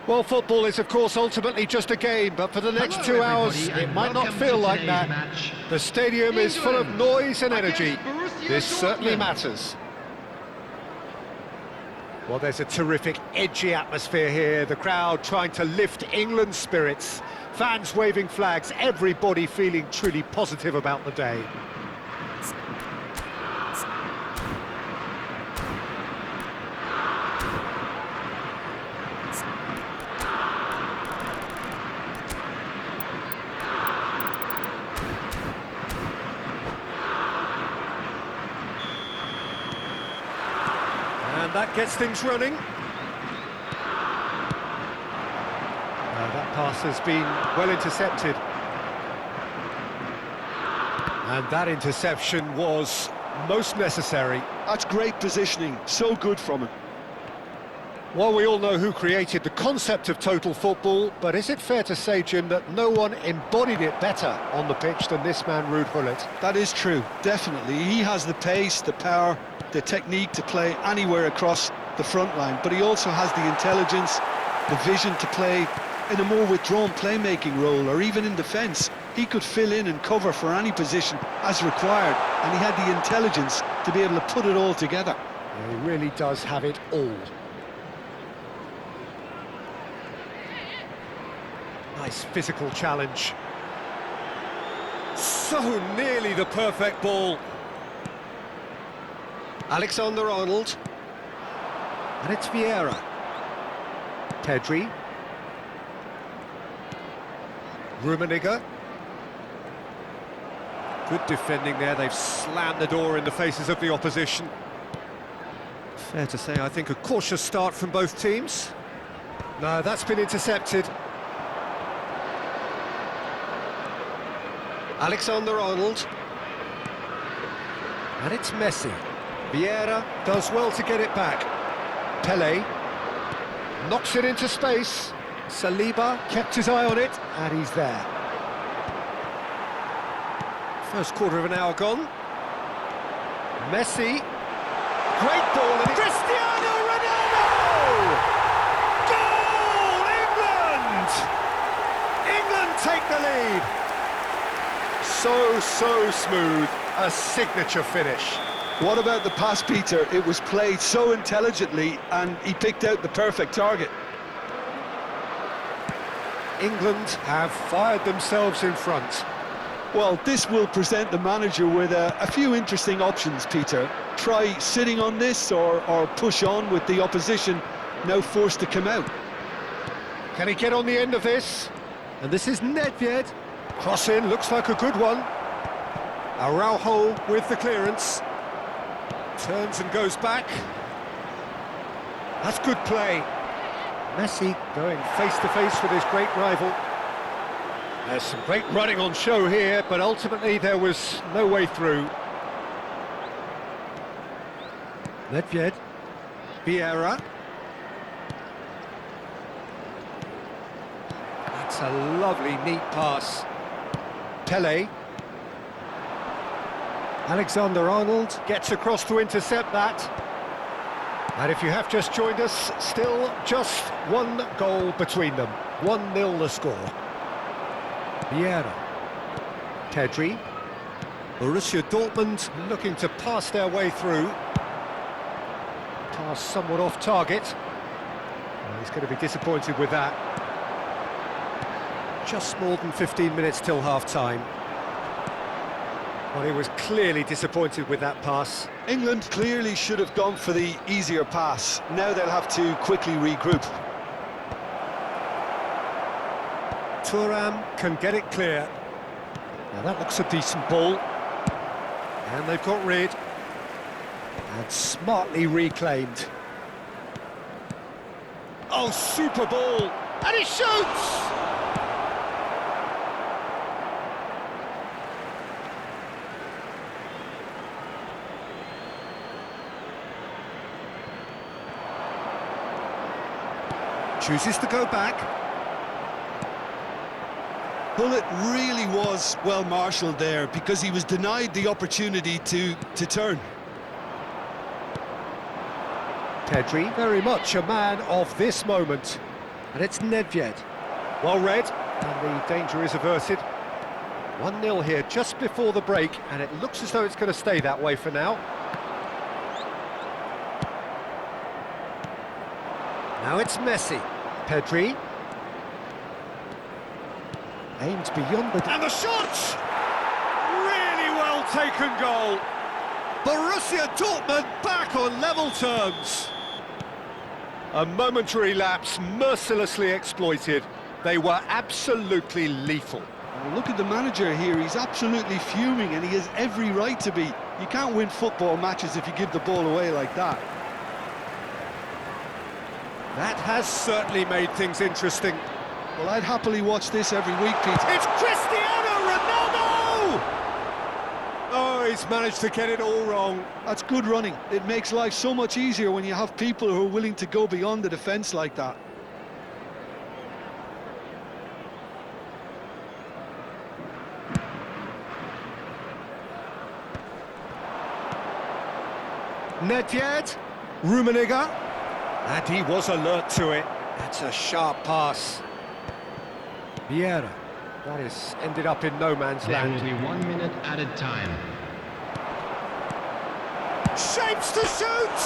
Well, football is, of course, ultimately just a game, but for the next Hello, 2 hours, everybody, it and might not welcome feel to like today's that. match. The stadium is full of England noise and energy. against Borussia This certainly Dortmund. matters. Well, there's a terrific, edgy atmosphere here. The crowd trying to lift England's spirits. Fans waving flags, everybody feeling truly positive about the day. And that gets things running. That pass has been well intercepted. And that interception was most necessary. That's great positioning, so good from him. Well, we all know who created the concept of total football, but is it fair to say, Jim, that no one embodied it better on the pitch than this man, Ruud Gullit? That is true, definitely. He has the pace, the power, the technique to play anywhere across the front line, but he also has the intelligence, the vision to play in a more withdrawn playmaking role, or even in defence. He could fill in and cover for any position as required, and he had the intelligence to be able to put it all together. Yeah, he really does have it all. Nice physical challenge. So nearly the perfect ball. Alexander-Arnold. And it's Vieira. Pedri. Rummenigge. Good defending there, they've slammed the door in the faces of the opposition. Fair to say, I think, a cautious start from both teams. No, that's been intercepted. Alexander-Arnold. And it's Messi. Vieira does well to get it back. Pelé knocks it into space. Saliba kept his eye on it, and he's there. First quarter of an hour gone. Messi. Great ball, and Cristiano Ronaldo! Goal, England! England take the lead. So smooth, a signature finish. What about the pass, Peter? It was played so intelligently, and he picked out the perfect target. England have fired themselves in front. Well, this will present the manager with a few interesting options, Peter. Try sitting on this or push on with the opposition now forced to come out. Can he get on the end of this? And this is Nedved. Cross in, looks like a good one. Araujo with the clearance. Turns and goes back. That's good play. Messi going face-to-face with his great rival. There's some great running on show here, but ultimately there was no way through. Nedved. Vieira. That's a lovely, neat pass. Pelé. Alexander-Arnold gets across to intercept that. And if you have just joined us, still just one goal between them. 1-0 the score. Vieira. Pedri. Borussia Dortmund looking to pass their way through. Pass somewhat off target. Well, he's going to be disappointed with that. Just more than 15 minutes till half-time. Well, he was clearly disappointed with that pass. England clearly should have gone for the easier pass. Now they'll have to quickly regroup. Thuram can get it clear. Now that looks a decent ball. And they've got rid. And smartly reclaimed. Oh, super ball! And he shoots! Chooses to go back. Gullit really was well marshalled there because he was denied the opportunity to turn. Pedri, very much a man of this moment. And it's Nedved. Well read, and the danger is averted. 1-0 here just before the break, and it looks as though it's going to stay that way for now. Now it's Messi. Pedri. Aims beyond the... And the shot! Really well taken goal. Borussia Dortmund back on level terms. A momentary lapse mercilessly exploited. They were absolutely lethal. Well, look at the manager here, he's absolutely fuming and he has every right to be. You can't win football matches if you give the ball away like that. That has certainly made things interesting. Well, I'd happily watch this every week, Peter. It's Cristiano Ronaldo! Oh, he's managed to get it all wrong. That's good running. It makes life so much easier when you have people who are willing to go beyond the defence like that. Nedved, Rummenigge, and he was alert to it. That's a sharp pass. Vieira, that is ended up in no man's land. There will be 1 minute added time. Shapes to shoot!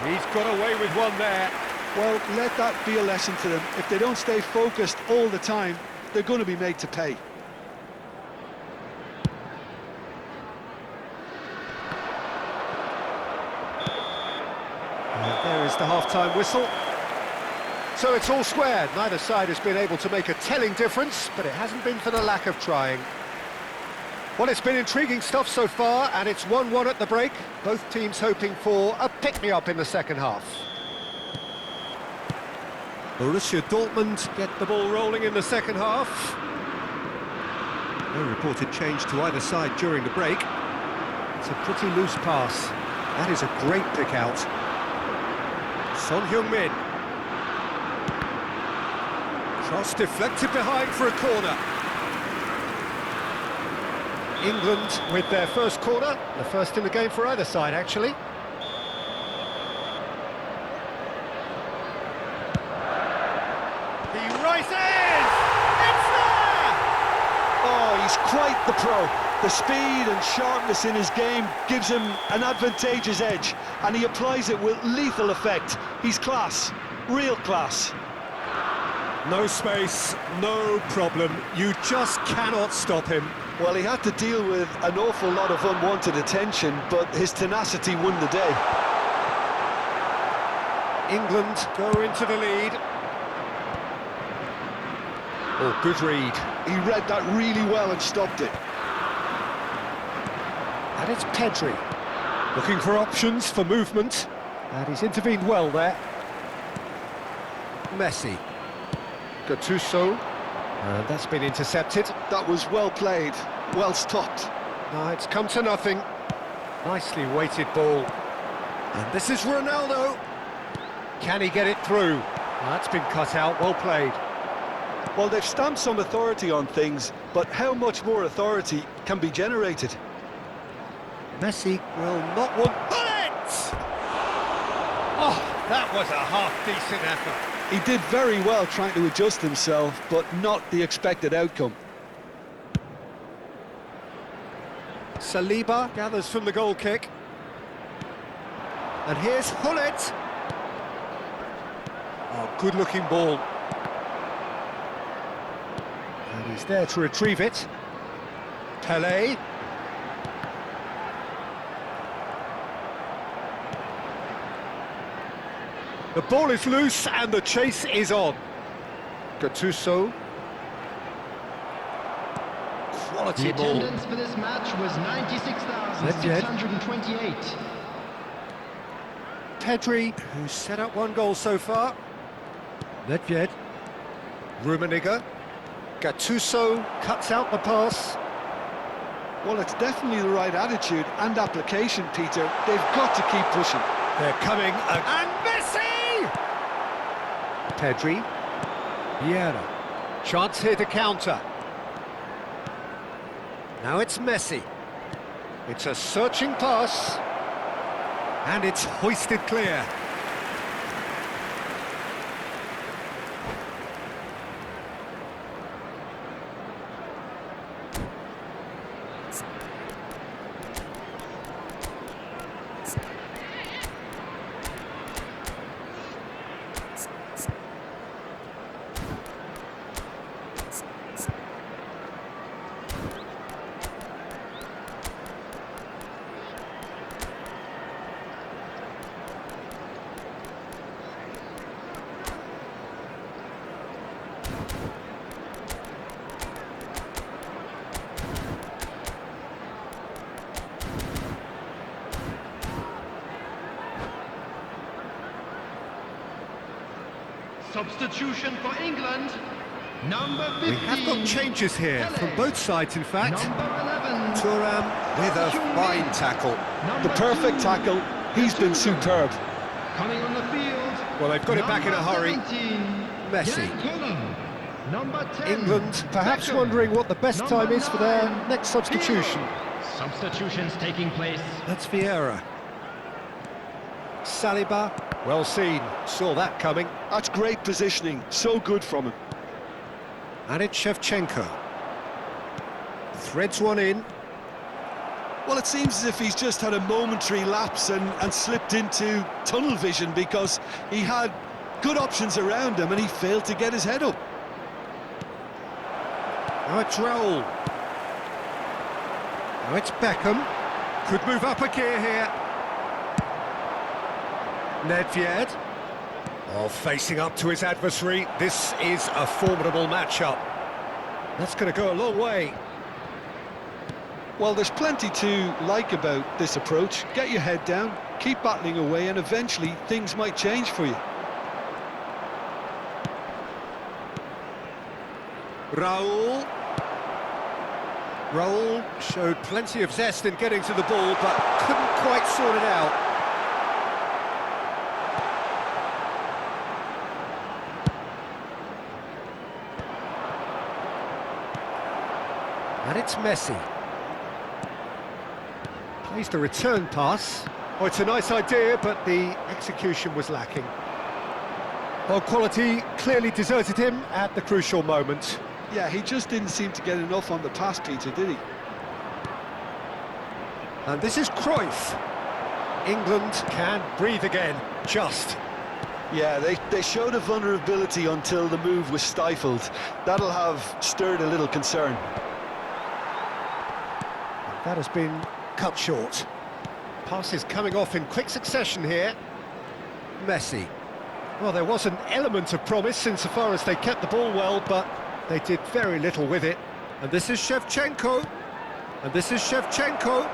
He's got away with one there. Well, let that be a lesson to them. If they don't stay focused all the time, they're going to be made to pay. There is the half-time whistle. So it's all squared. Neither side has been able to make a telling difference, but it hasn't been for the lack of trying. Well, it's been intriguing stuff so far, and it's 1-1 at the break. Both teams hoping for a pick-me-up in the second half. Borussia Dortmund get the ball rolling in the second half. No reported change to either side during the break. It's a pretty loose pass. That is a great pick-out. Son Heung-min. Cross deflected behind for a corner. England with their first corner, the first in the game for either side, actually. He rises! It's there! Oh, he's quite the pro. The speed and sharpness in his game gives him an advantageous edge, and he applies it with lethal effect. He's class, real class. No space, no problem. You just cannot stop him. Well, he had to deal with an awful lot of unwanted attention, but his tenacity won the day. England go into the lead. Oh, good read. He read that really well and stopped it. And it's Pedri. Looking for options for movement. And he's intervened well there. Messi. Gattuso. And that's been intercepted. That was well played, well stopped. It's come to nothing. Nicely weighted ball. And this is Ronaldo. Can he get it through? That's been cut out, well played. Well, they've stamped some authority on things, but how much more authority can be generated? Messi will not want... Bullet! Oh, that was a half-decent effort. He did very well trying to adjust himself, but not the expected outcome. Saliba gathers from the goal kick. And here's Hullet. Oh, good-looking ball. And he's there to retrieve it. Pelé. The ball is loose and the chase is on. Gattuso. Quality The ball. attendance for this match was 96,628. Pedri, who's set up one goal so far. Nedved. Rummenigge. Gattuso cuts out the pass. Well, it's definitely the right attitude and application, Peter. They've got to keep pushing. They're coming, and Messi! Pedri. Vieira. Chance here to counter. Now it's Messi. It's a searching pass. And it's hoisted clear. Substitution for England. Number 15. We have got changes here from both sides, in fact. Number 11. Thuram with a fine tackle. Number The perfect 2. tackle. He's been superb. Coming on the field. Well, they've got it back in a hurry. 17. Messi. Yankola. Number 10. England perhaps Beckham. wondering what the best Number time is for their 9. next substitution. Substitutions taking place. That's Vieira. Saliba, well seen, saw that coming. That's great positioning. So good from him. And it's Shevchenko. Threads one in. Well, it seems as if he's just had a momentary lapse and slipped into tunnel vision because he had good options around him and he failed to get his head up. Now it's Raul. Now it's Beckham. Could move up a gear here. Nedved. Oh, facing up to his adversary. This is a formidable matchup. That's going to go a long way. Well, there's plenty to like about this approach. Get your head down, keep battling away, and eventually things might change for you. Raul. Raul showed plenty of zest in getting to the ball, but couldn't quite sort it out. And it's Messi. Plays the return pass. Oh, it's a nice idea, but the execution was lacking. Well, quality clearly deserted him at the crucial moment. Yeah, he just didn't seem to get enough on the pass, Peter, did he? And this is Cruyff. England can breathe again, just. Yeah, they showed a vulnerability until the move was stifled. That'll have stirred a little concern. That has been cut short. Passes coming off in quick succession here. Messi. Well, there was an element of promise insofar as they kept the ball well, but they did very little with it. And this is Shevchenko. And this is Shevchenko.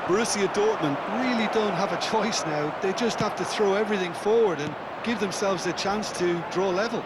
Borussia Dortmund really don't have a choice now. They just have to throw everything forward and give themselves a chance to draw level.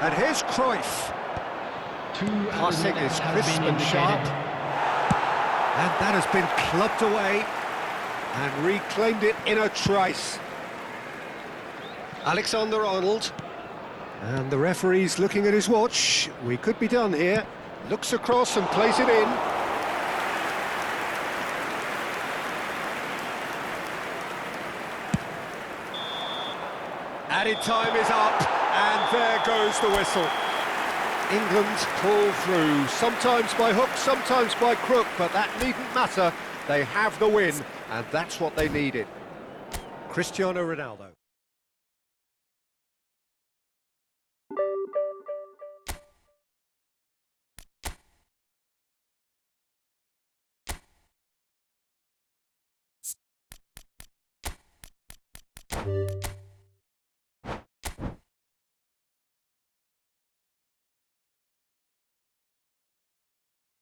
And here's Cruyff. Passing is crisp and sharp. And that has been clubbed away and reclaimed it in a trice. Alexander-Arnold. And the referee's looking at his watch. We could be done here. Looks across and plays it in. Added time is up, and there goes the whistle. England pull through, sometimes by hook, sometimes by crook, but that needn't matter. They have the win, and that's what they needed. Cristiano Ronaldo.